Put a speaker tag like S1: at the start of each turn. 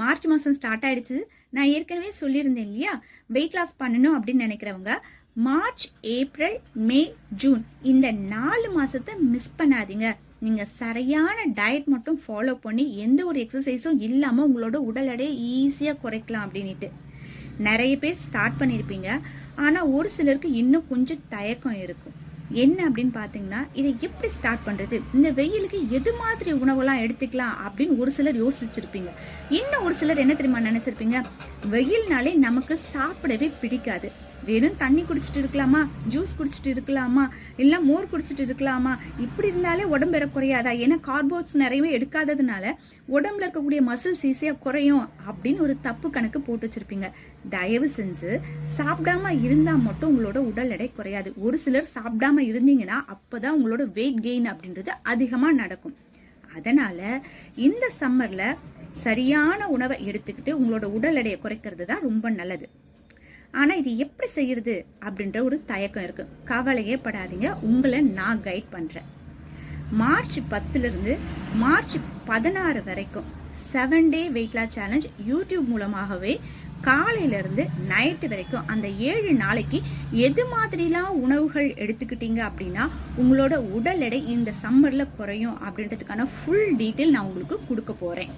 S1: March மாதம் start ஆயிடுச்சு. நான் ஏற்கனவே சொல்லியிருந்தேன் இல்லையா, வெயிட் லாஸ் பண்ணணும் அப்படின்னு நினைக்கிறவங்க மார்ச், ஏப்ரல், மே, ஜூன் இந்த 4 மாதத்தை மிஸ் பண்ணாதீங்க. நீங்கள் சரியான டயட் மட்டும் ஃபாலோ பண்ணி எந்த ஒரு எக்ஸசைஸும் இல்லாமல் உங்களோட உடல் எடையை ஈஸியாக குறைக்கலாம் அப்படின்ட்டு. நிறைய பேர் ஸ்டார்ட் பண்ணியிருப்பீங்க, ஆனால் ஒரு சிலருக்கு இன்னும் கொஞ்சம் தயக்கம் இருக்கும். என்ன அப்படின்னு பார்த்தீங்கன்னா, இதை எப்படி ஸ்டார்ட் பண்ணுறது, இந்த வெயிலுக்கு எது மாதிரி உணவெல்லாம் எடுத்துக்கலாம் அப்படின்னு ஒரு சிலர் யோசிச்சிருப்பீங்க. இன்னும் ஒரு சிலர் என்ன தெரியுமா நினச்சிருப்பீங்க, வெயில்னாலே நமக்கு சாப்பிடவே பிடிக்காது. வெறும் தண்ணி குடிச்சிட்டு இருக்கலாமா, ஜூஸ் குடிச்சிட்டு இருக்கலாமா, இல்லை மோர் குடிச்சிட்டு இருக்கலாமா, இப்படி இருந்தாலே உடம்பு எடை குறையாதா, ஏன்னா கார்போஸ் நிறையவே எடுக்காததுனால உடம்புல இருக்கக்கூடிய மசில்ஸ் ஈஸியாக குறையும் அப்படின்னு ஒரு தப்பு கணக்கு போட்டு வச்சிருப்பீங்க. தயவு செஞ்சு சாப்பிடாம இருந்தால் மட்டும் உங்களோட உடல் எடை குறையாது. ஒரு சிலர் சாப்பிடாம இருந்தீங்கன்னா அப்போதான் உங்களோட வெயிட் கெயின் அப்படின்றது அதிகமாக நடக்கும். அதனால இந்த சம்மர்ல சரியான உணவை எடுத்துக்கிட்டு உங்களோட உடல் எடையை குறைக்கிறது தான் ரொம்ப நல்லது. ஆனால் இது எப்படி செய்யறது அப்படின்ற ஒரு தயக்கம் இருக்கு. கவலையே படாதீங்க, உங்களை நான் கைட் பண்ணுறேன். மார்ச் 10லிருந்து மார்ச் 16 வரைக்கும் 7 day weight loss challenge YouTube மூலமாகவே காலையிலேருந்து நைட்டு வரைக்கும் அந்த 7 நாளைக்கு எது மாதிரிலாம் உணவுகள் எடுத்துக்கிட்டீங்க அப்படின்னா உங்களோட உடல் எடை இந்த சம்மரில் குறையும் அப்படின்றதுக்கான ஃபுல் டீட்டெயில் நான் உங்களுக்கு கொடுக்க போகிறேன்.